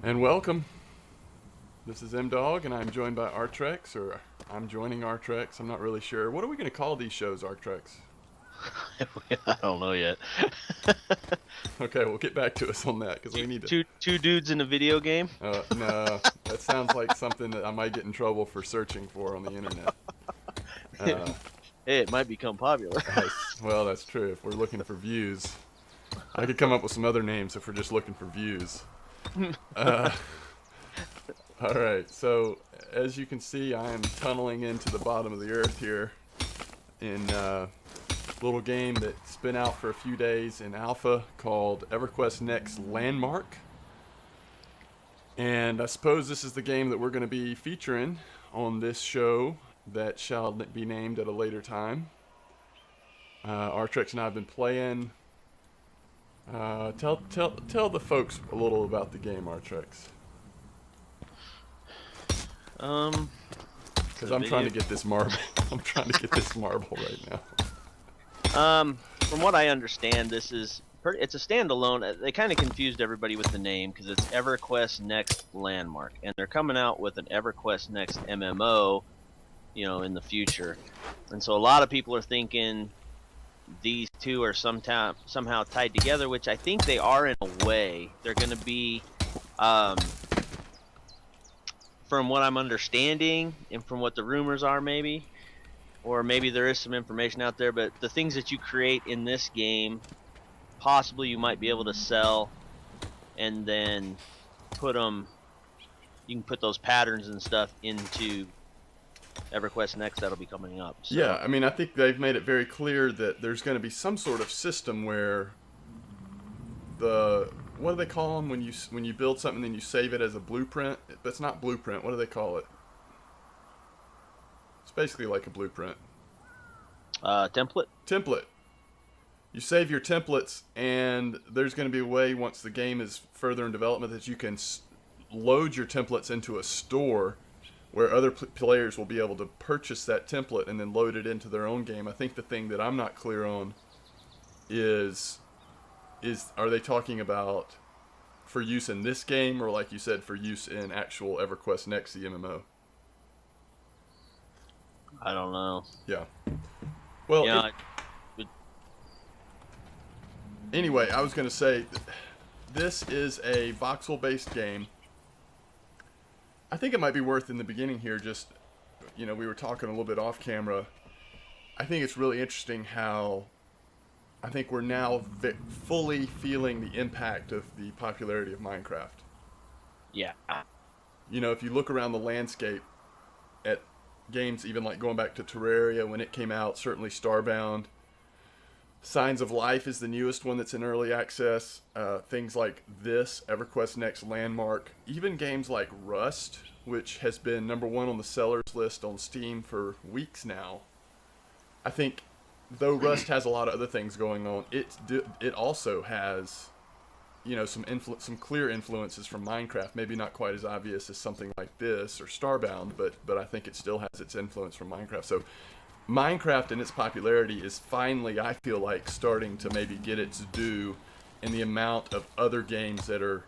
And welcome. This is MDawg, and I'm joined by Artrex, or I'm joining Artrex. I'm not really sure. What are we going to call these shows, Artrex? I don't know yet. Okay, we'll get back to us on that because we need to. Two dudes in a video game. No, that sounds like something that I might get in trouble for searching for on the internet. Hey, it might become popular. Well, that's true. If we're looking for views, I could come up with some other names if we're just looking for views. All right, so as you can see, I am tunneling into the bottom of the earth here in a little game that's been out for a few days in alpha called Everquest Next Landmark. And I suppose this is the game that we're going to be featuring on this show that shall be named at a later time. Artrex and I have been playing. Tell the folks a little about the game, Artrex. Because I'm trying to get this marble. I'm trying to get this marble right now. From what I understand, it's a standalone. They kind of confused everybody with the name because it's EverQuest Next Landmark, and they're coming out with an EverQuest Next MMO, in the future. And so a lot of people are thinking these two are somehow tied together, which I think they are in a way. They're going to be, from what I'm understanding and from what the rumors are, maybe, or maybe there is some information out there, but the things that you create in this game, possibly you might be able to sell and then you can put those patterns and stuff into EverQuest Next that'll be coming up. So. Yeah, I mean, I think they've made it very clear that there's going to be some sort of system where what do they call them when you build something and you save it as a blueprint? But it's not blueprint. What do they call it? It's basically like a blueprint. Template. Template. You save your templates, and there's going to be a way once the game is further in development that you can load your templates into a store where other players will be able to purchase that template and then load it into their own game. I think the thing that I'm not clear on is are they talking about for use in this game, or like you said, for use in actual EverQuest Next, the MMO? I don't know. Yeah. Well, anyway, I was going to say, this is a voxel-based game. I think it might be worth in the beginning here, just, we were talking a little bit off camera. I think it's really interesting how I think we're now fully feeling the impact of the popularity of Minecraft. Yeah. If you look around the landscape at games, even like going back to Terraria when it came out, certainly Starbound. Signs of Life is the newest one that's in early access. Things like this, EverQuest Next Landmark. Even games like Rust, which has been #1 on the sellers list on Steam for weeks now. I think, though Rust has a lot of other things going on, it also has, some clear influences from Minecraft. Maybe not quite as obvious as something like this or Starbound, but I think it still has its influence from Minecraft. So Minecraft and its popularity is finally, I feel like, starting to maybe get its due in the amount of other games that are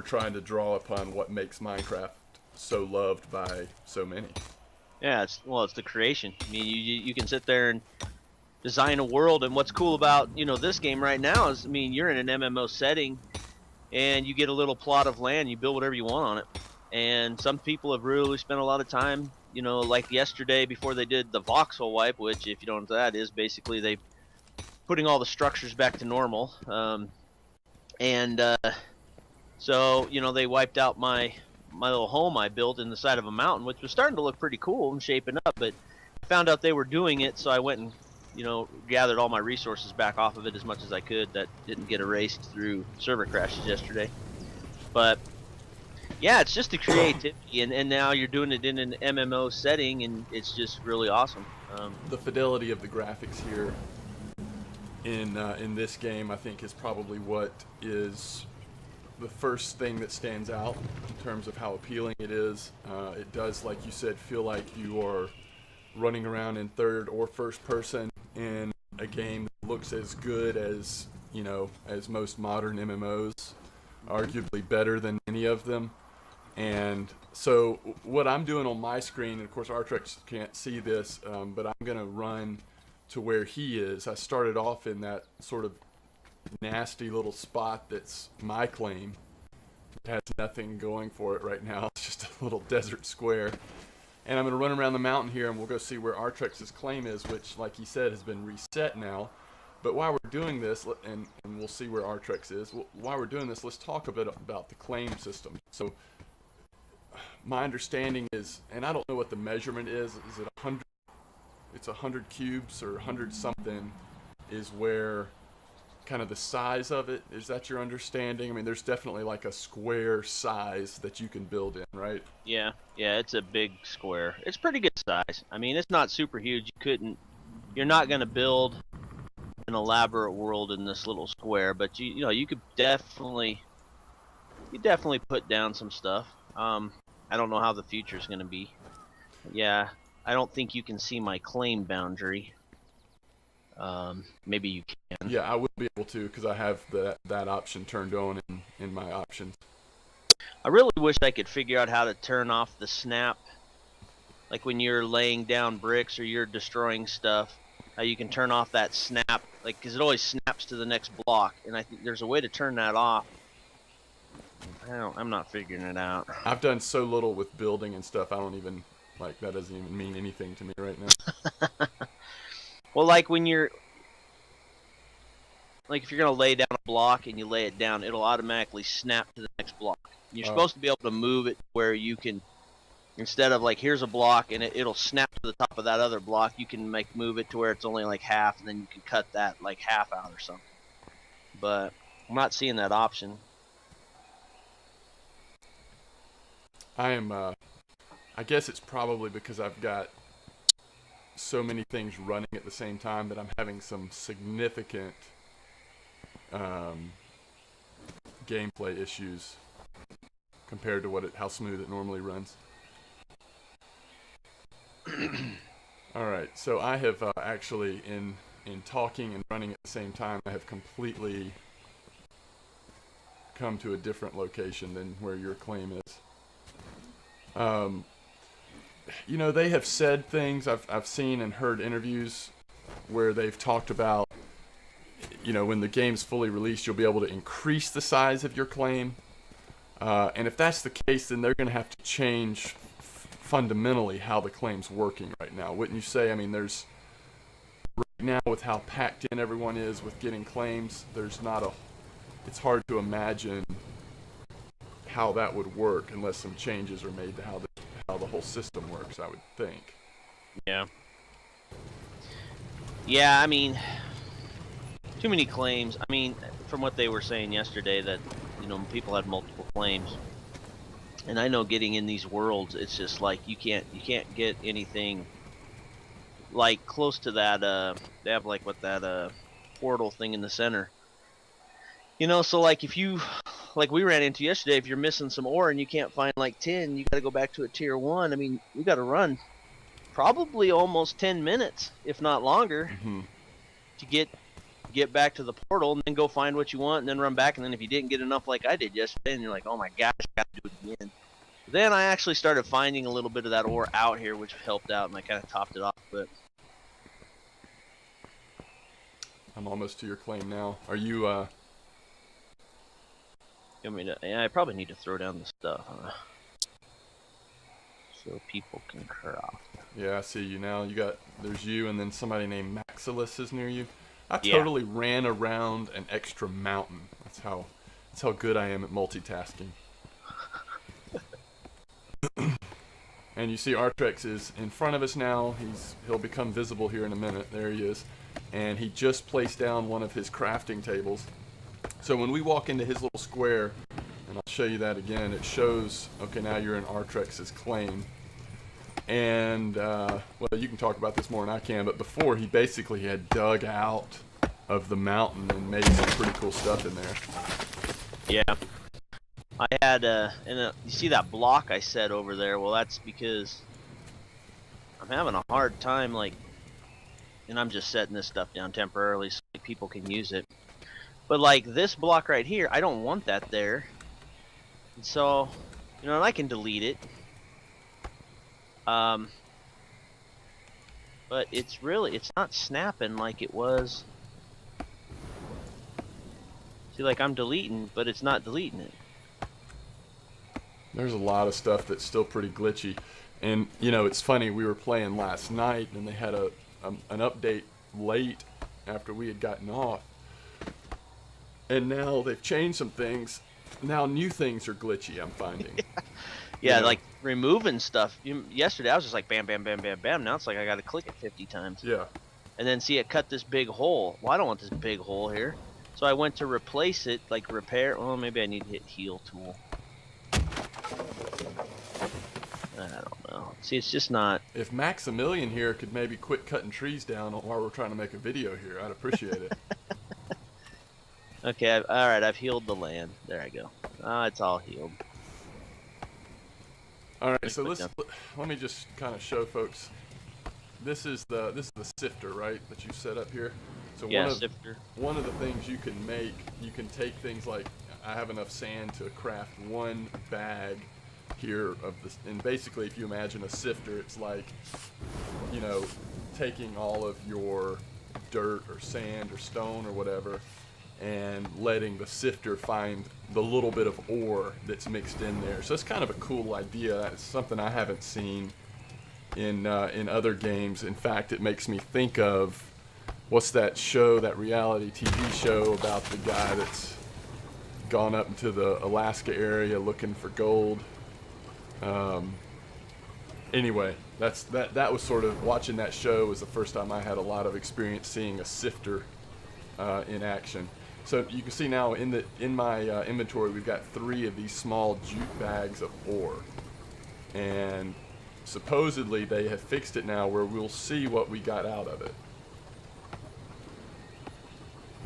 trying to draw upon what makes Minecraft so loved by so many. Yeah, it's the creation. I mean, you can sit there and design a world, and what's cool about this game right now is, you're in an MMO setting, and you get a little plot of land, you build whatever you want on it, and some people have really spent a lot of time, like yesterday before they did the voxel wipe, which, if you don't know what that is, basically they putting all the structures back to normal, so they wiped out my little home I built in the side of a mountain, which was starting to look pretty cool and shaping up, but I found out they were doing it, so I went and gathered all my resources back off of it as much as I could. That didn't get erased through server crashes yesterday. But yeah, it's just the creativity, and now you're doing it in an MMO setting, and it's just really awesome. The fidelity of the graphics here in this game, I think, is probably what is the first thing that stands out in terms of how appealing it is. It does, like you said, feel like you are running around in third or first person in a game that looks as good as most modern MMOs. arguably better than any of them. And so what I'm doing on my screen, and of course Artrex can't see this, but I'm going to run to where he is. I started off in that sort of nasty little spot that's my claim. It has nothing going for it right now. It's just a little desert square. And I'm going to run around the mountain here, and we'll go see where Artrex's claim is, which, like he said, has been reset now. But while we're doing this, and we'll see where Artrex is, while we're doing this, let's talk a bit about the claim system. So my understanding is, and I don't know what the measurement is it 100? It's 100 cubes or 100 something is where kind of the size of it, is that your understanding? I mean, there's definitely like a square size that you can build in, right? Yeah, it's a big square. It's pretty good size. I mean, it's not super huge. You're not going to build an elaborate world in this little square, but you could definitely put down some stuff. I don't know how the future is going to be. Yeah, I don't think you can see my claim boundary. Maybe you can. Yeah, I would be able to, because I have that option turned on in my options. I really wish I could figure out how to turn off the snap, like when you're laying down bricks or you're destroying stuff, how you can turn off that snap, like, because it always snaps to the next block, and I think there's a way to turn that off. I'm not figuring it out. I've done so little with building and stuff, I don't even, like, that doesn't even mean anything to me right now. Well, like when if you're going to lay down a block and you lay it down, it'll automatically snap to the next block. You're supposed to be able to move it where you can, instead of like, here's a block and it'll snap to the top of that other block, you can move it to where it's only like half, and then you can cut that like half out or something. But I'm not seeing that option. I guess it's probably because I've got so many things running at the same time that I'm having some significant gameplay issues compared to how smooth it normally runs. All right, so I have actually, in talking and running at the same time, I have completely come to a different location than where your claim is. They have said things, I've seen and heard interviews where they've talked about, when the game's fully released, you'll be able to increase the size of your claim. And if that's the case, then they're going to have to change fundamentally how the claim's working right now. Wouldn't you say? I mean, right now with how packed in everyone is with getting claims, it's hard to imagine how that would work unless some changes are made to how the whole system works, I would think. Yeah, I mean, too many claims. I mean, from what they were saying yesterday, that people had multiple claims, and I know getting in these worlds, it's just like you can't get anything like close to that. They have like that portal thing in the center. So like if you, like we ran into yesterday, if you're missing some ore and you can't find like 10, you got to go back to a tier 1. I mean, we got to run probably almost 10 minutes, if not longer, to get back to the portal, and then go find what you want, and then run back. And then if you didn't get enough like I did yesterday, and you're like, oh my gosh, I got to do it again. Then I actually started finding a little bit of that ore out here, which helped out, and I kind of topped it off. But I'm almost to your claim now. Are you I probably need to throw down the stuff, so people can craft. Yeah, I see you now. There's you, and then somebody named Maxilis is near you. I totally ran around an extra mountain. That's how good I am at multitasking. And you see Artrex is in front of us now. He'll become visible here in a minute. There he is. And he just placed down one of his crafting tables. So when we walk into his little square, and I'll show you that again, it shows, okay, now you're in Artrex's claim. And, well, you can talk about this more than I can, but before he basically had dug out of the mountain and made some pretty cool stuff in there. Yeah. I had, you see that block I set over there? Well, that's because I'm having a hard time, and I'm just setting this stuff down temporarily so people can use it. But like this block right here, I don't want that there. And so, and I can delete it. But it's not snapping like it was. See, like I'm deleting, but it's not deleting it. There's a lot of stuff that's still pretty glitchy. And, it's funny, we were playing last night, and they had an update late after we had gotten off. And now they've changed some things. Now new things are glitchy, I'm finding. Yeah, like removing stuff. Yesterday I was just like bam, bam, bam, bam, bam. Now it's like I got to click it 50 times. Yeah. And then see it cut this big hole. Well, I don't want this big hole here. So I went to replace it, like repair. Well, maybe I need to hit heal tool. I don't know. See, it's just not. If Maximilian here could maybe quit cutting trees down while we're trying to make a video here, I'd appreciate it. Okay, all right, I've healed the land. There I go. It's all healed. All right, so let me just kind of show folks. This is the sifter, right, that you set up here. So yeah, sifter. One of the things you can make, you can take things like, I have enough sand to craft one bag here of this, and basically if you imagine a sifter, it's like, taking all of your dirt or sand or stone or whatever and letting the sifter find the little bit of ore that's mixed in there. So it's kind of a cool idea. It's something I haven't seen in other games. In fact, it makes me think of, what's that show, that reality TV show about the guy that's gone up into the Alaska area looking for gold. Anyway, that was sort of, watching that show was the first time I had a lot of experience seeing a sifter in action. So you can see now in my inventory, we've got 3 of these small jute bags of ore, and supposedly they have fixed it now where we'll see what we got out of it.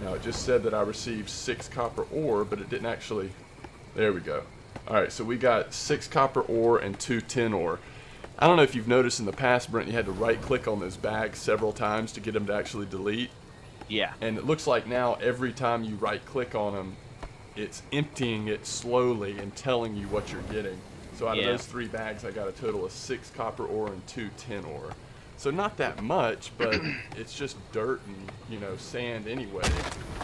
Now it just said that I received 6 copper ore, but it didn't actually. There we go. All right, so we got 6 copper ore and 2 tin ore. I don't know if you've noticed in the past, Brent, you had to right-click on those bags several times to get them to actually delete. Yeah. And it looks like now every time you right-click on them, it's emptying it slowly and telling you what you're getting. So out of those 3 bags, I got a total of 6 copper ore and 2 tin ore. So not that much, but it's just dirt and, sand anyway.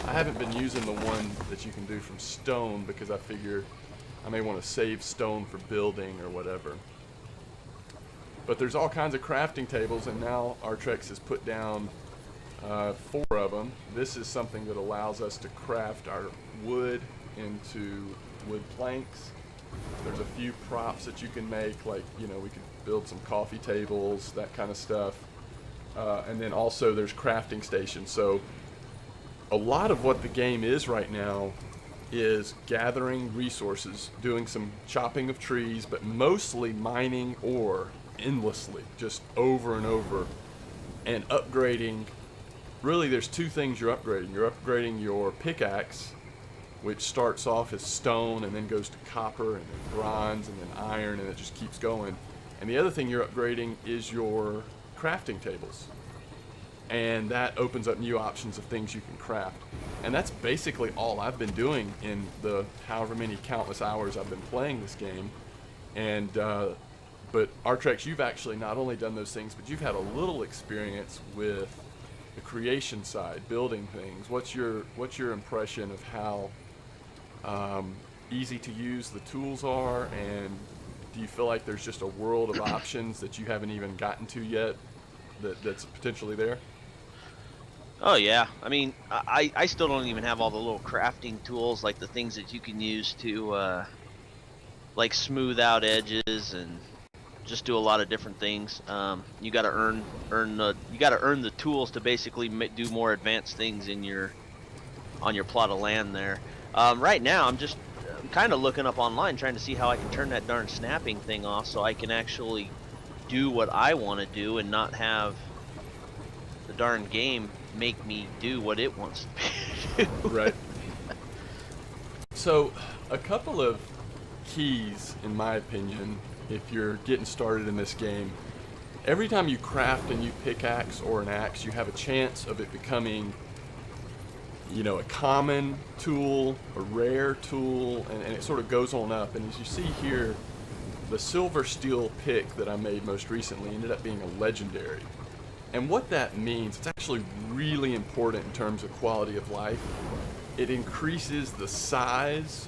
I haven't been using the one that you can do from stone because I figure I may want to save stone for building or whatever. But there's all kinds of crafting tables, and now Artrex has put down 4 of them. This is something that allows us to craft our wood into wood planks. There's a few props that you can make, like, we could build some coffee tables, that kind of stuff. And then also there's crafting stations. So a lot of what the game is right now is gathering resources, doing some chopping of trees, but mostly mining ore endlessly, just over and over, and upgrading. Really, there's 2 things you're upgrading. You're upgrading your pickaxe, which starts off as stone and then goes to copper and then bronze and then iron, and it just keeps going. And the other thing you're upgrading is your crafting tables. And that opens up new options of things you can craft. And that's basically all I've been doing in the however many countless hours I've been playing this game. And but Artrex, you've actually not only done those things, but you've had a little experience with the creation side, building things. What's your impression of how easy to use the tools are, and do you feel like there's just a world of options that you haven't even gotten to yet that's potentially there? Oh yeah, I mean, I still don't even have all the little crafting tools, like the things that you can use to like smooth out edges and just do a lot of different things. You got to earn the tools to basically do more advanced things on your plot of land there. Right now, I'm kind of looking up online, trying to see how I can turn that darn snapping thing off, so I can actually do what I want to do and not have the darn game make me do what it wants to do. Right. So, a couple of keys, in my opinion, if you're getting started in this game. Every time you craft a new pickaxe or an axe, you have a chance of it becoming a common tool, a rare tool, and it sort of goes on up. And as you see here, the silver steel pick that I made most recently ended up being a legendary. And what that means, it's actually really important in terms of quality of life. It increases the size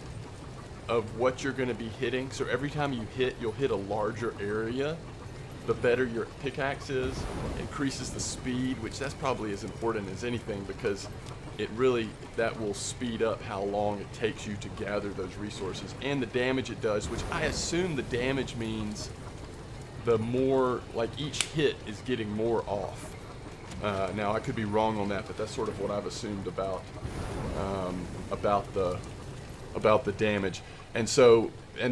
of what you're going to be hitting. So every time you hit, you'll hit a larger area. The better your pickaxe is, increases the speed, which that's probably as important as anything, because that will speed up how long it takes you to gather those resources, and the damage it does, which I assume the damage means the more, like, each hit is getting more off. Now I could be wrong on that, but that's sort of what I've assumed about the damage. And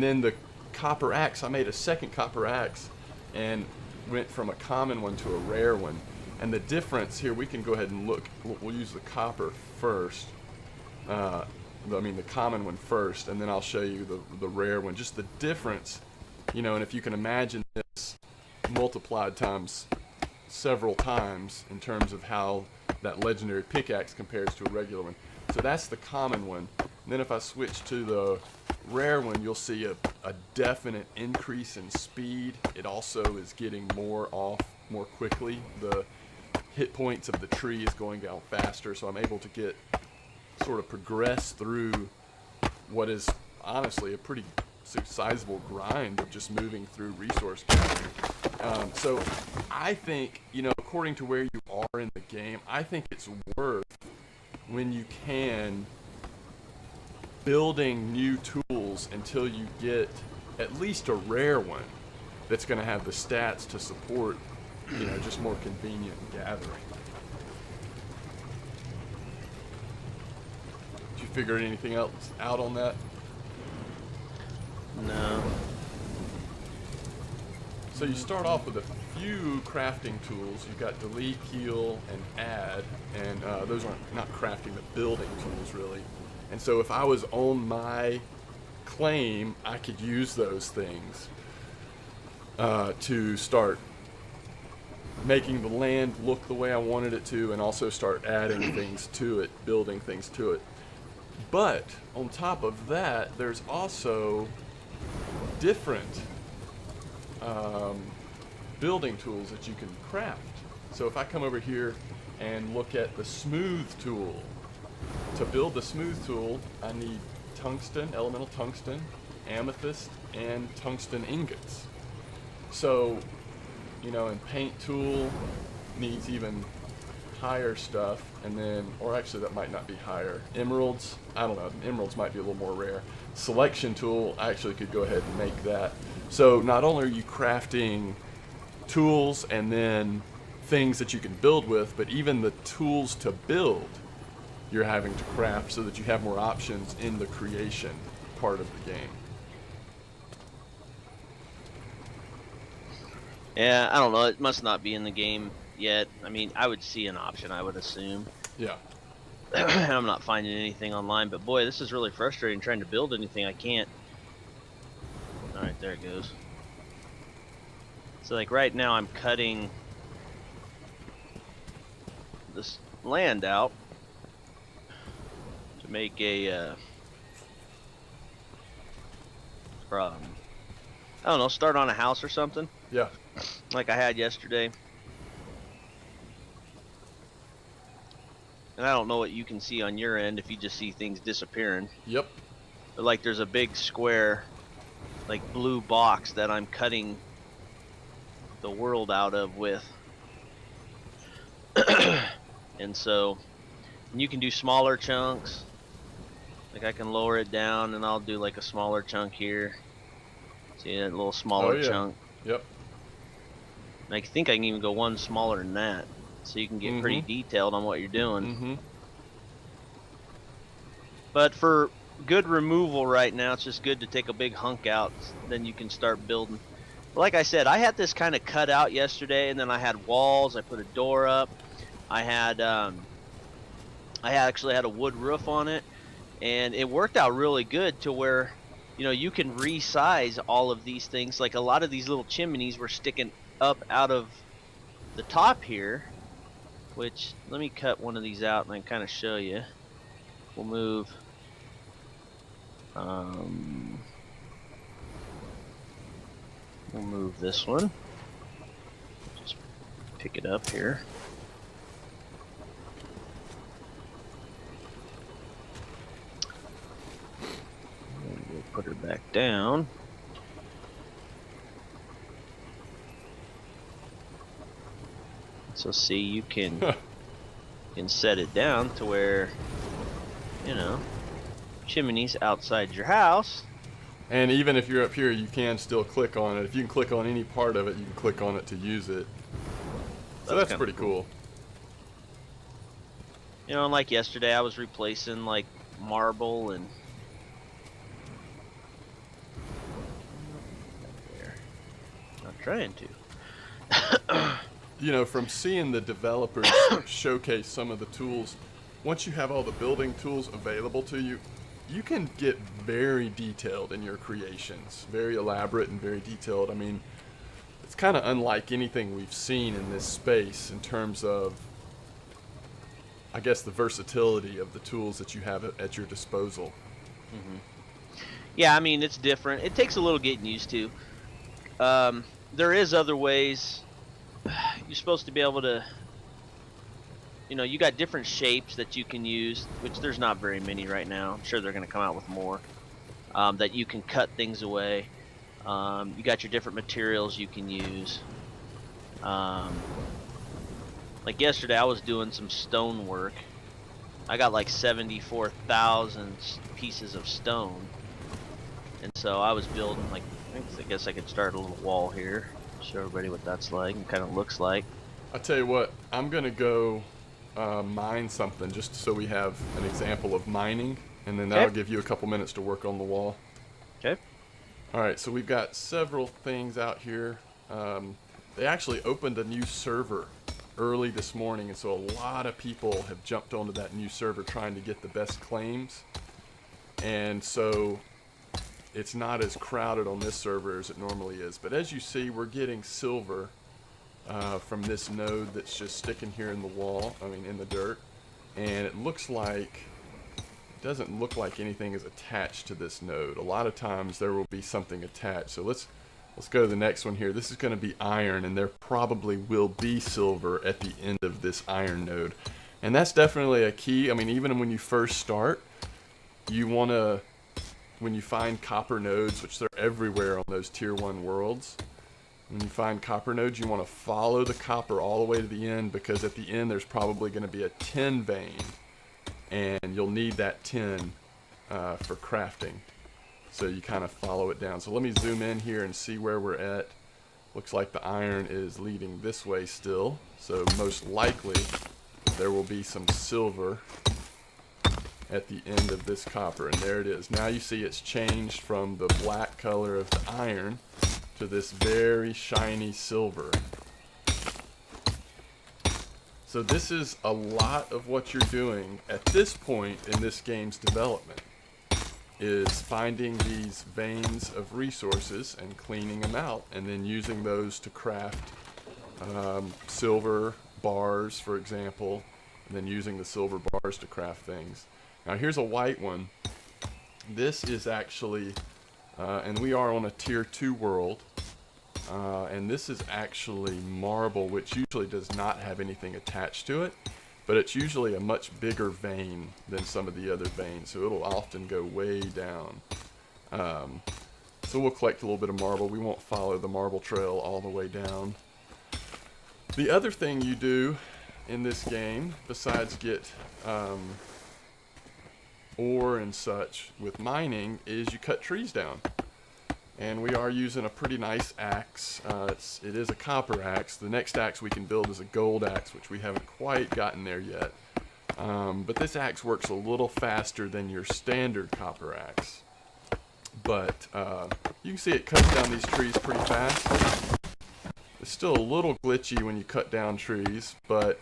then the copper axe, I made a second copper axe and went from a common one to a rare one. And the difference here, we can go ahead and look. We'll use the copper first. The common one first, and then I'll show you the rare one. Just the difference, and if you can imagine this multiplied times several times in terms of how that legendary pickaxe compares to a regular one. So that's the common one. And then if I switch to the rare one, you'll see a definite increase in speed. It also is getting more off more quickly. The hit points of the tree is going down faster, so I'm able to progress through what is honestly a pretty sizable grind of just moving through resource gathering. So I think, according to where you are in the game, I think it's worth, when you can, building new tools until you get at least a rare one that's going to have the stats to support just more convenient gathering. Did you figure anything else out on that? No. So you start off with a few crafting tools. You've got delete, heal, and add, and those aren't not crafting, but building tools really. And so if I was on my claim, I could use those things to start making the land look the way I wanted it to, and also start adding things to it, building things to it. But on top of that, there's also different building tools that you can craft. So if I come over here and look at the smooth tool, to build the smooth tool, I need tungsten, elemental tungsten, amethyst, and tungsten ingots. So, and paint tool needs even higher stuff, and then, or actually that might not be higher. Emeralds, I don't know, emeralds might be a little more rare. Selection tool, I actually could go ahead and make that. So not only are you crafting tools and then things that you can build with, but even the tools to build you're having to craft so that you have more options in the creation part of the game. Yeah, I don't know. It must not be in the game yet. I mean, I would see an option, I would assume. Yeah. I'm not finding anything online, but boy, this is really frustrating trying to build anything. I can't. Alright, there it goes. So, like, right now I'm cutting this land out to make a, I don't know, start on a house or something. Yeah. Like I had yesterday. And I don't know what you can see on your end if you just see things disappearing. Yep. But like there's a big square, like blue box that I'm cutting the world out of with. And so you can do smaller chunks. Like I can lower it down and I'll do like a smaller chunk here. See that little smaller chunk? Yep. And I think I can even go one smaller than that. So you can get pretty detailed on what you're doing. But for good removal right now, it's just good to take a big hunk out. Then you can start building. But like I said, I had this kind of cut out yesterday, and then I had walls. I put a door up. I actually had a wood roof on it, and it worked out really good to where, you can resize all of these things. Like a lot of these little chimneys were sticking up out of the top here, which let me cut one of these out and I can kind of show you. we'll move. We'll move this one. Just pick it up here. And we'll put her back down. So see, you can set it down to where, chimney's outside your house. And even if you're up here, you can still click on it. If you can click on any part of it, you can click on it to use it. So that's pretty cool. And like yesterday, I was replacing like marble and I'm trying to. From seeing the developers showcase some of the tools, once you have all the building tools available to you, you can get very detailed in your creations, very elaborate and very detailed. I mean, it's kind of unlike anything we've seen in this space in terms of, I guess, the versatility of the tools that you have at your disposal. Mm-hmm. Yeah, I mean, it's different. It takes a little getting used to. There is other ways. You're supposed to be able to, you got different shapes that you can use, which there's not very many right now. I'm sure they're going to come out with more, that you can cut things away. You got your different materials you can use. Like yesterday, I was doing some stone work. I got like 74,000 pieces of stone. And so I was building, I guess I could start a little wall here. Show everybody what that's like and kind of looks like. I tell you what, I'm going to go mine something just so we have an example of mining, and then that'll give you a couple minutes to work on the wall. Okay. All right, so we've got several things out here. They actually opened a new server early this morning, and so a lot of people have jumped onto that new server trying to get the best claims. And so it's not as crowded on this server as it normally is. But as you see, we're getting silver from this node that's just sticking here in the wall, in the dirt. And it doesn't look like anything is attached to this node. A lot of times there will be something attached. So let's go to the next one here. This is going to be iron, and there probably will be silver at the end of this iron node. And that's definitely a key. Even when you first start, you want to, when you find copper nodes, which they're everywhere on those tier 1 worlds, when you find copper nodes, you want to follow the copper all the way to the end, because at the end there's probably going to be a tin vein, and you'll need that tin for crafting. So you kind of follow it down. So let me zoom in here and see where we're at. Looks like the iron is leading this way still, so most likely there will be some silver at the end of this copper, and there it is. Now you see it's changed from the black color of the iron to this very shiny silver. So this is a lot of what you're doing at this point in this game's development, is finding these veins of resources and cleaning them out, and then using those to craft silver bars, for example, and then using the silver bars to craft things. Now here's a white one. This is actually, and we are on a tier 2 world, and this is actually marble, which usually does not have anything attached to it, but it's usually a much bigger vein than some of the other veins, so it'll often go way down. So we'll collect a little bit of marble. We won't follow the marble trail all the way down. The other thing you do in this game, besides get ore and such with mining, is you cut trees down. And we are using a pretty nice axe. It is a copper axe. The next axe we can build is a gold axe, which we haven't quite gotten there yet. But this axe works a little faster than your standard copper axe. But you can see it cuts down these trees pretty fast. It's still a little glitchy when you cut down trees, but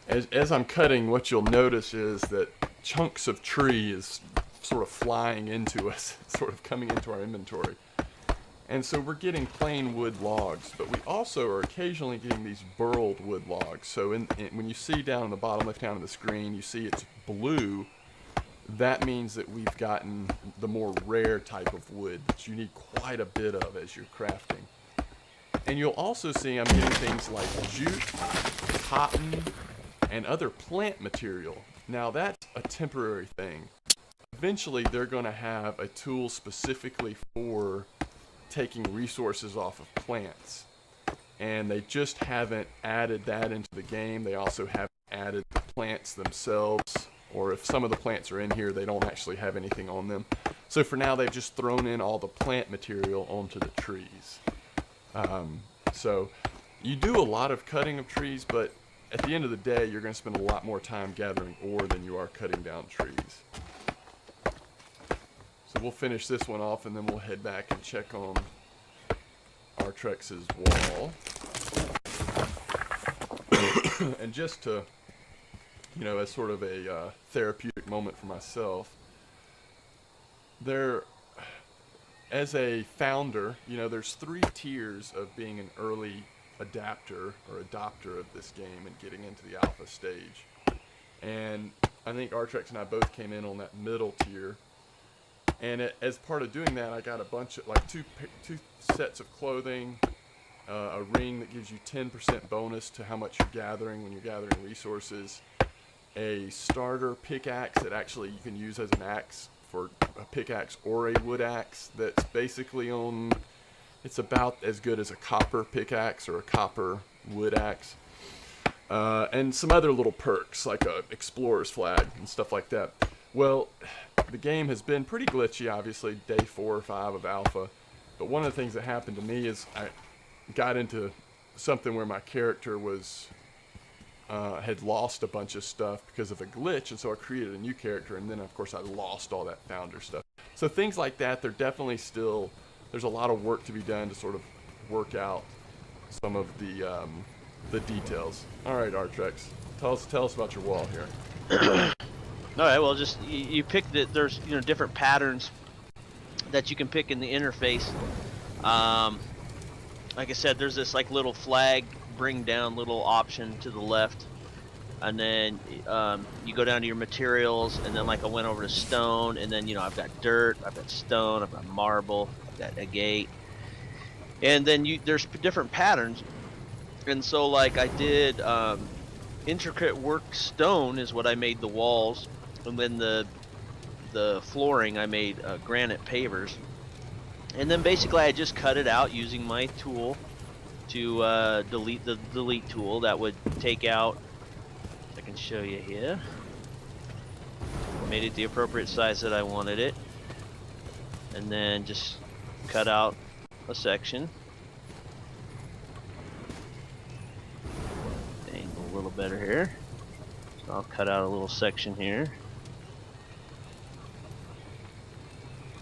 as I'm cutting, what you'll notice is that chunks of tree is sort of flying into us, sort of coming into our inventory. And so we're getting plain wood logs, but we also are occasionally getting these burled wood logs. So when you see down in the bottom left hand of the screen, you see it's blue. that means that we've gotten the more rare type of wood that you need quite a bit of as you're crafting. And you'll also see I'm getting things like jute, cotton, and other plant material. Now that's a temporary thing. Eventually they're going to have a tool specifically for taking resources off of plants. And they just haven't added that into the game. They also haven't added the plants themselves, or if some of the plants are in here, they don't actually have anything on them. So for now, they've just thrown in all the plant material onto the trees. So you do a lot of cutting of trees, but at the end of the day, you're going to spend a lot more time gathering ore than you are cutting down trees. So we'll finish this one off, and then we'll head back and check on Artrex's wall. And just to, as sort of a therapeutic moment for myself, as a founder, there's 3 tiers of being an early adapter or adopter of this game and getting into the alpha stage. And I think Artrex and I both came in on that middle tier. And as part of doing that, I got a bunch of, like, two sets of clothing, a ring that gives you 10% bonus to how much you're gathering when you're gathering resources, a starter pickaxe that actually you can use as an axe for a pickaxe or a wood axe that's basically it's about as good as a copper pickaxe or a copper wood axe. And some other little perks like a explorer's flag and stuff like that. Well, the game has been pretty glitchy, obviously, day 4 or 5 of alpha. But one of the things that happened to me is I got into something where my character had lost a bunch of stuff because of a glitch, and so I created a new character, and then of course I lost all that founder stuff. So things like that, there's a lot of work to be done to sort of work out some of the details. All right, Artrex, tell us about your wall here. All right, well, just you pick there's different patterns that you can pick in the interface. Like I said, there's this like little flag bring down little option to the left, and then you go down to your materials, and then like I went over to stone, and then I've got dirt, I've got stone, I've got marble, I've got agate, and then there's different patterns. And so like I did intricate work stone is what I made the walls, and then the flooring I made granite pavers. And then basically I just cut it out using my tool to delete the delete tool that would take out. I can show you here. Made it the appropriate size that I wanted it, and then just cut out a section. Angle a little better here. So I'll cut out a little section here.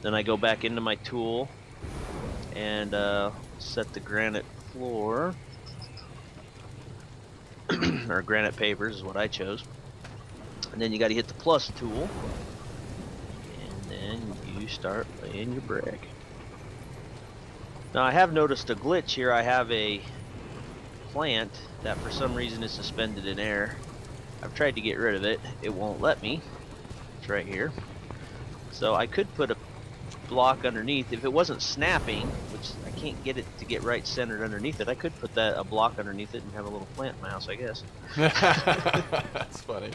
Then I go back into my tool and set the granite floor, or granite pavers is what I chose. And then you got to hit the plus tool, and then you start laying your brick. Now I have noticed a glitch here. I have a plant that for some reason is suspended in air. I've tried to get rid of it. It won't let me. It's right here. So I could put a block underneath. If it wasn't snapping, which I can't get it to get right centered underneath it, I could put a block underneath it and have a little plant mouse, I guess. That's funny.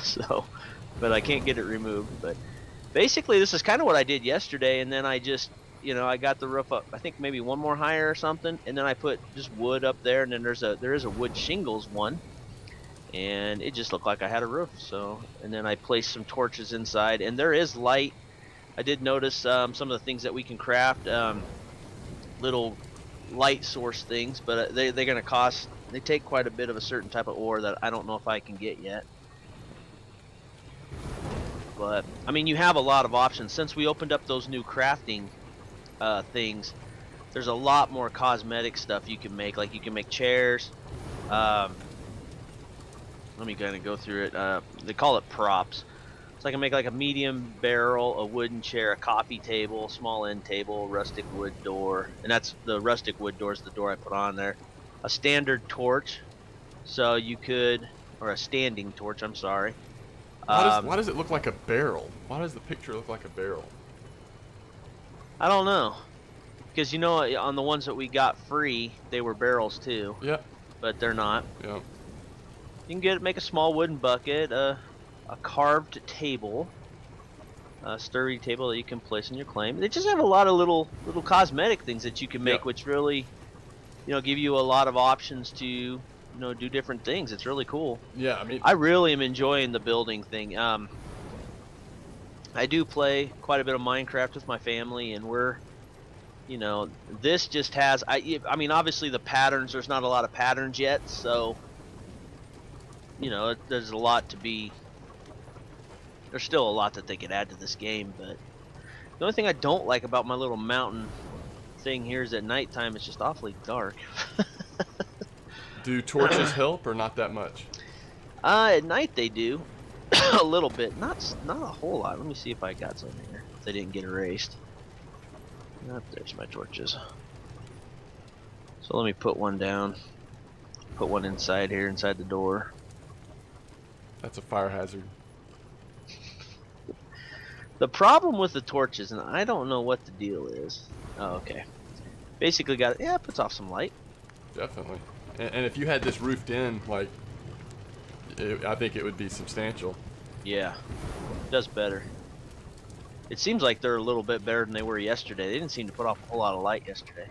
So, but I can't get it removed. But basically this is kind of what I did yesterday, and then I just I got the roof up, I think maybe one more higher or something, and then I put just wood up there, and then there is a wood shingles one, and it just looked like I had a roof. So, and then I placed some torches inside, and there is light. I did notice some of the things that we can craft, little light source things, but they're going to cost, they take quite a bit of a certain type of ore that I don't know if I can get yet. But, I mean, you have a lot of options. Since we opened up those new crafting things, there's a lot more cosmetic stuff you can make. Like you can make chairs. Let me kind of go through it. They call it props. So I can make like a medium barrel, a wooden chair, a coffee table, small end table, rustic wood door, and that's the rustic wood door is the door I put on there. A standard torch, so you could, or a standing torch, I'm sorry. Why does it look like a barrel? Why does the picture look like a barrel? I don't know. Because, you know, on the ones that we got free, they were barrels too. Yeah. But they're not. Yeah. You can make a small wooden bucket, a carved table, a sturdy table that you can place in your claim. They just have a lot of little cosmetic things that you can make, which really, you know, give you a lot of options to, you know, do different things. It's really cool. Yeah, I mean, I really am enjoying the building thing. I do play quite a bit of Minecraft with my family, and we're, you know, this just has, I mean, obviously the patterns, there's not a lot of patterns yet, so, you know, there's a lot to be, there's still a lot that they could add to this game, but the only thing I don't like about my little mountain thing here is at nighttime it's just awfully dark. do torches help or not that much? At night they do. A little bit, not a whole lot. Let me see if I got some here, if they didn't get erased. There's my torches. So let me put one down. Put one inside here, inside the door. That's a fire hazard. The problem with the torches, and I don't know what the deal is. Oh, okay. Basically got, it puts off some light. Definitely. And if you had this roofed in, like, I think it would be substantial. Yeah, it does better. It seems like they're a little bit better than they were yesterday. They didn't seem to put off a whole lot of light yesterday.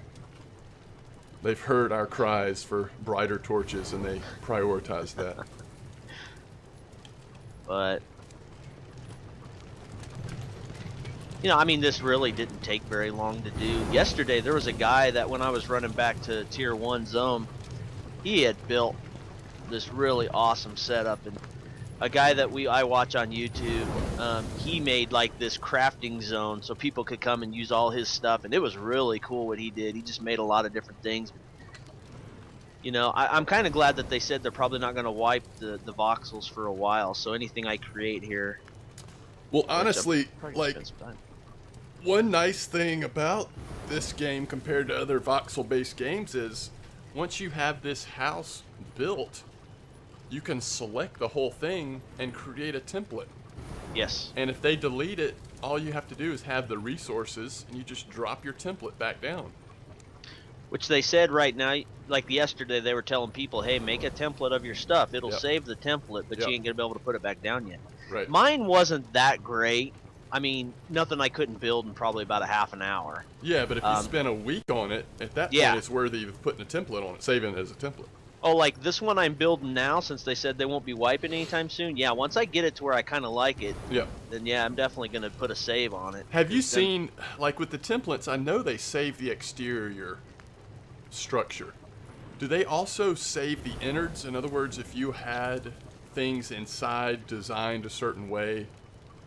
They've heard our cries for brighter torches, and they prioritize that. But, you know, I mean, this really didn't take very long to do. Yesterday, there was a guy that when I was running back to Tier 1 Zone, he had built this really awesome setup, and a guy that I watch on YouTube, he made like this crafting zone so people could come and use all his stuff, and it was really cool what he did. He just made a lot of different things. You know, I'm kind of glad that they said they're probably not going to wipe the voxels for a while, so anything I create here. Well, honestly, like, one nice thing about this game compared to other voxel-based games is once you have this house built, you can select the whole thing and create a template. Yes. And if they delete it, all you have to do is have the resources, and you just drop your template back down. Which they said right now, like yesterday, they were telling people, hey, make a template of your stuff. It'll save the template, but you ain't going to be able to put it back down yet. Right. Mine wasn't that great. I mean, nothing I couldn't build in probably about a half an hour. Yeah, but if you spend a week on it, at that point it's worthy of putting a template on it, saving it as a template. Oh, like this one I'm building now, since they said they won't be wiping anytime soon. Yeah, once I get it to where I kind of like it, then yeah, I'm definitely going to put a save on it. Have you seen, like with the templates, I know they save the exterior structure. Do they also save the innards? In other words, if you had things inside designed a certain way,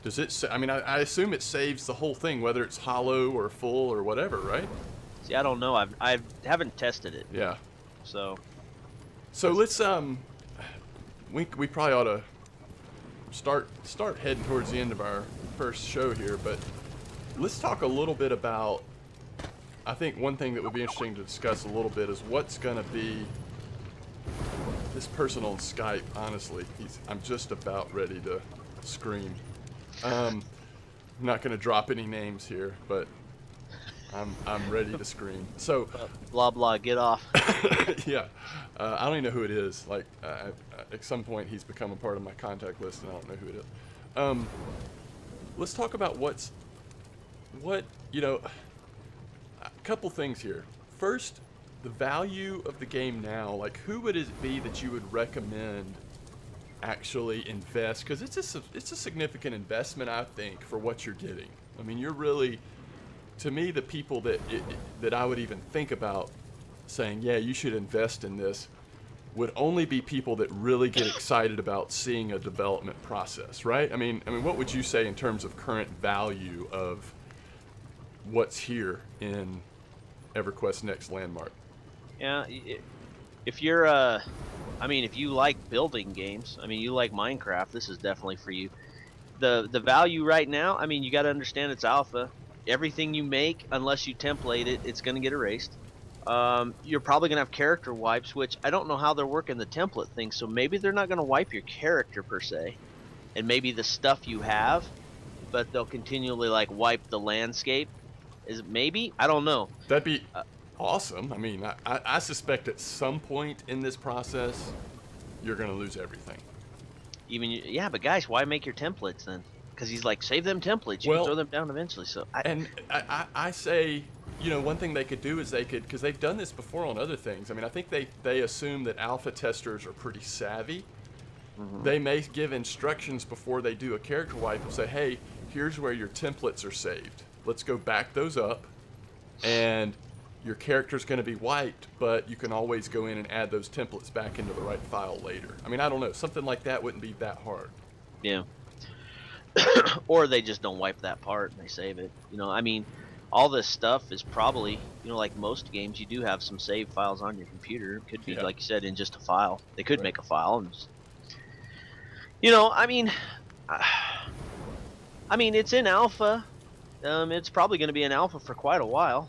does it I mean, I assume it saves the whole thing, whether it's hollow or full or whatever, right? See, I don't know. I haven't tested it. Yeah. So let's we probably ought to start heading towards the end of our first show here, but let's talk a little bit about, I think one thing that would be interesting to discuss a little bit is what's going to be this person on Skype. Honestly, I'm just about ready to scream. I'm not going to drop any names here, but I'm ready to scream. So, blah blah, get off. yeah, I don't even know who it is. Like, at some point, he's become a part of my contact list, and I don't know who it is. Let's talk about what you know. A couple things here. First, the value of the game now. Like, who would it be that you would recommend actually invest? Because it's a significant investment, I think, for what you're getting. I mean, you're really, to me, the people that I would even think about saying, yeah, you should invest in this, would only be people that really get excited about seeing a development process, right? I mean, what would you say in terms of current value of what's here in Everquest Next Landmark? Yeah, if you're I mean, if you like building games, I mean, you like Minecraft, this is definitely for you. The value right now, I mean, you got to understand it's alpha. Everything you make, unless you template it, it's going to get erased. You're probably going to have character wipes, which I don't know how they're working the template thing, so maybe they're not going to wipe your character per se. and maybe the stuff you have, but they'll continually like wipe the landscape. Is maybe, I don't know. That'd be awesome. I mean, I suspect at some point in this process, you're going to lose everything. Yeah, but guys, why make your templates then? Because he's like, save them templates. You Well, can throw them down eventually. So I say, you know, one thing they could do is because they've done this before on other things. I mean, I think they assume that alpha testers are pretty savvy. Mhm. They may give instructions before they do a character wipe and say, hey, here's where your templates are saved. Let's go back those up, and your character's going to be wiped, but you can always go in and add those templates back into the right file later. I mean, I don't know. Something like that wouldn't be that hard. Yeah. Or they just don't wipe that part and they save it. You know, I mean, all this stuff is probably, you know, like most games, you do have some save files on your computer. It could be, Yeah. like you said, in just a file. They could Right. make a file and just, you know, I mean, it's in alpha. It's probably going to be in alpha for quite a while.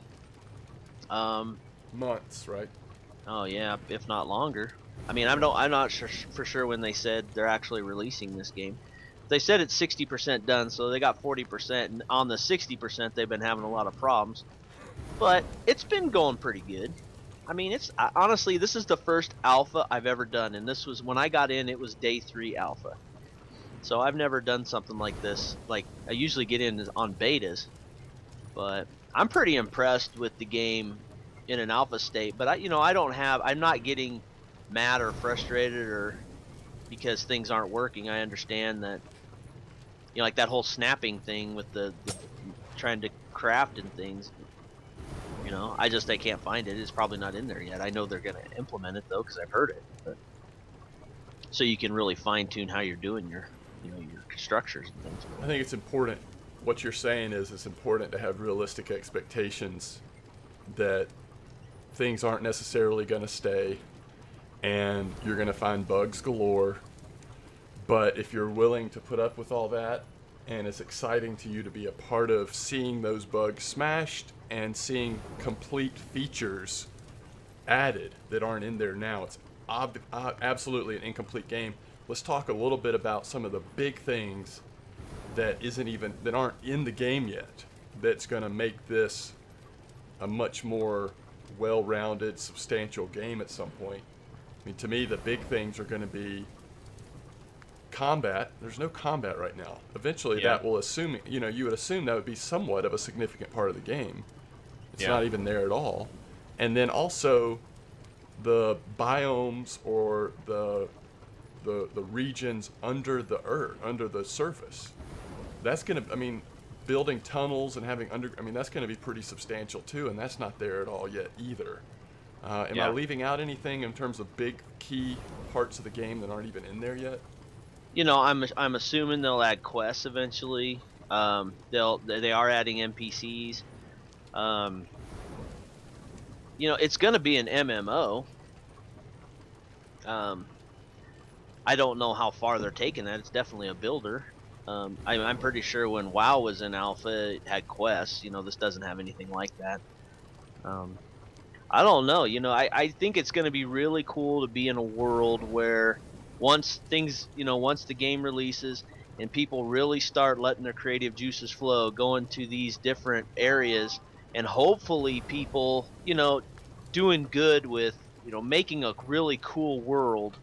Months, right? Oh yeah, if not longer. I mean, I'm not sure for sure when they said they're actually releasing this game. They said it's 60% done, so they got 40%, and on the 60% they've been having a lot of problems. But it's been going pretty good. I mean, honestly, this is the first alpha I've ever done, and this was when I got in. It was day 3 alpha, so I've never done something like this. Like, I usually get in on betas, but I'm pretty impressed with the game in an alpha state. But I'm not getting mad or frustrated or because things aren't working. I understand that, you know, like that whole snapping thing with the trying to craft and things. You know, I can't find it. It's probably not in there yet. I know they're gonna implement it though, because I've heard it. But, so you can really fine tune how you're doing your structures and things. I think it's important. What you're saying is it's important to have realistic expectations that things aren't necessarily going to stay, and you're going to find bugs galore. But if you're willing to put up with all that, and it's exciting to you to be a part of seeing those bugs smashed and seeing complete features added that aren't in there now, it's absolutely an incomplete game. Let's talk a little bit about some of the big things that aren't in the game yet, that's going to make this a much more well-rounded, substantial game at some point. I mean, to me, the big things are going to be combat. There's no combat right now. Eventually, Yeah. that will you would assume that would be somewhat of a significant part of the game. It's Yeah. not even there at all. And then also the biomes or the regions under the earth, under the surface. That's going to, building tunnels and having that's going to be pretty substantial too, and that's not there at all yet either. Am I leaving out anything in terms of big key parts of the game that aren't even in there yet? You know, I'm assuming they'll add quests eventually. They are adding NPCs. You know, it's going to be an MMO. I don't know how far they're taking that. It's definitely a builder. I'm pretty sure when WoW was in alpha, it had quests. You know, this doesn't have anything like that. I don't know. You know, I think it's going to be really cool to be in a world where once the game releases and people really start letting their creative juices flow, going to these different areas, and hopefully people, you know, doing good with, you know, making a really cool world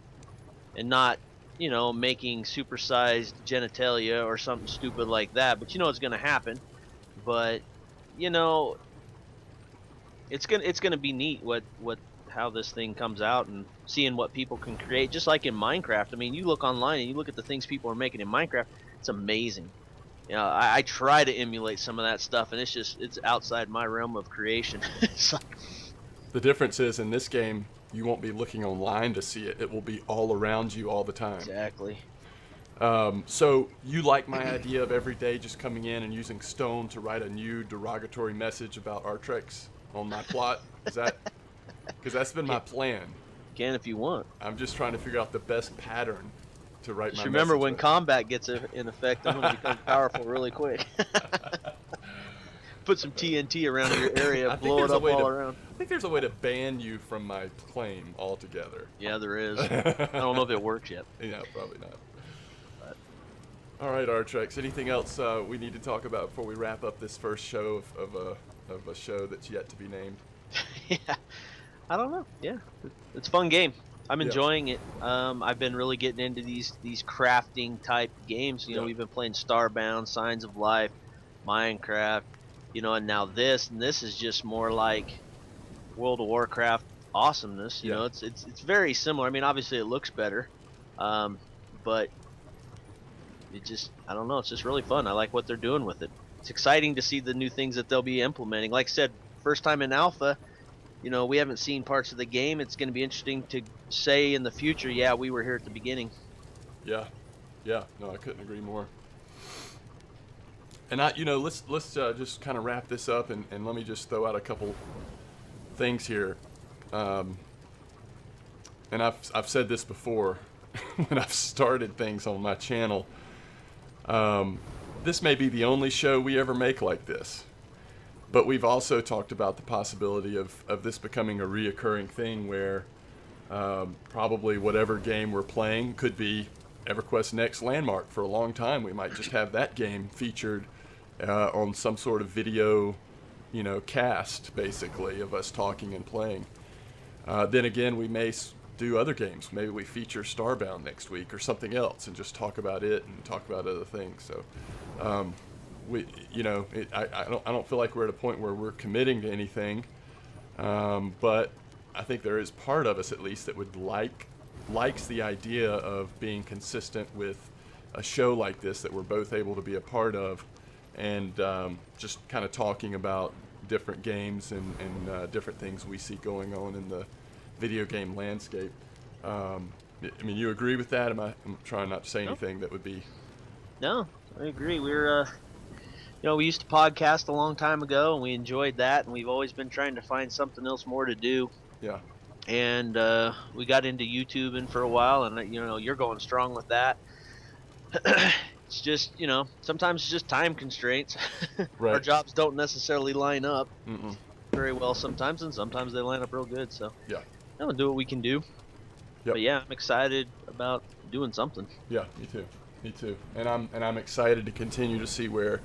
and not, you know, making supersized genitalia or something stupid like that. But you know it's going to happen. But, you know, it's gonna be neat how this thing comes out and seeing what people can create. Just like in Minecraft. I mean, you look online and you look at the things people are making in Minecraft. It's amazing. You know, I try to emulate some of that stuff, and it's outside my realm of creation. It's like, The difference is in this game, you won't be looking online to see it. It will be all around you all the time. exactly. So you like my idea of every day just coming in and using stone to write a new derogatory message about Artrex on my plot? Is that because that's been my plan? Can if you want. I'm just trying to figure out the best pattern to write Just my remember message when with. combat gets in effect, I'm gonna become powerful really quick. Put some TNT around your area, I think blow it there's a up way all to- around. I think there's a way to ban you from my claim altogether. Yeah, there is. I don't know if it works yet. Yeah, probably not. All right, Artrex. Anything else we need to talk about before we wrap up this first show of a show that's yet to be named? Yeah, I don't know. Yeah, it's a fun game. I'm Yeah. enjoying it. I've been really getting into these crafting type games. You know, Yeah. we've been playing Starbound, Signs of Life, Minecraft, you know, and now this, and this is just more like World of Warcraft awesomeness. You Yeah. know, it's very similar. I mean, obviously it looks better, but it just, I don't know. It's just really fun. I like what they're doing with it. It's exciting to see the new things that they'll be implementing. Like I said, first time in alpha. You know, we haven't seen parts of the game. It's going to be interesting to say in the future, yeah, we were here at the beginning. Yeah. Yeah. No, I couldn't agree more. And let's just kind of wrap this up, and let me just throw out a couple things here. And I've said this before when I've started things on my channel. This may be the only show we ever make like this, but we've also talked about the possibility of this becoming a reoccurring thing where probably whatever game we're playing could be Everquest Next Landmark for a long time. We might just have that game featured on some sort of video, cast, basically, of us talking and playing. Then again, we may do other games. Maybe we feature Starbound next week or something else and just talk about it and talk about other things. So, I don't feel like we're at a point where we're committing to anything, but I think there is part of us, at least, that would likes the idea of being consistent with a show like this that we're both able to be a part of, and just kind of talking about different games and different things we see going on in the video game landscape. I mean, you agree with that? I'm trying not to say anything that would be... No, I agree. We used to podcast a long time ago, and we enjoyed that, and we've always been trying to find something else more to do. Yeah. And we got into YouTubing for a while, and you're going strong with that. It's just, sometimes it's just time constraints. Right. Our jobs don't necessarily line up Mm-mm. very well sometimes, and sometimes they line up real good. So Yeah. we'll do what we can do. Yep. But yeah, I'm excited about doing something. Yeah, me too. And I'm excited to continue to see where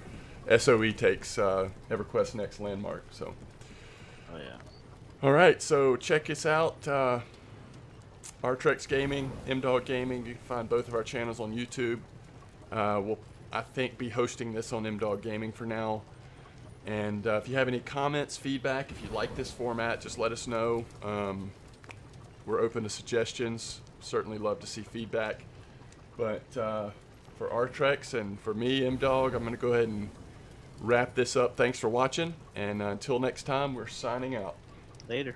SOE takes EverQuest Next Landmark. So. Oh yeah. All right, so check us out. Artrex Gaming, MDawg Gaming. You can find both of our channels on YouTube. We'll, I think, be hosting this on MDawg Gaming for now. And if you have any comments, feedback, if you like this format, just let us know. We're open to suggestions. Certainly love to see feedback. But for Artrex and for me, MDawg, I'm going to go ahead and wrap this up. Thanks for watching. And until next time, we're signing out. Later.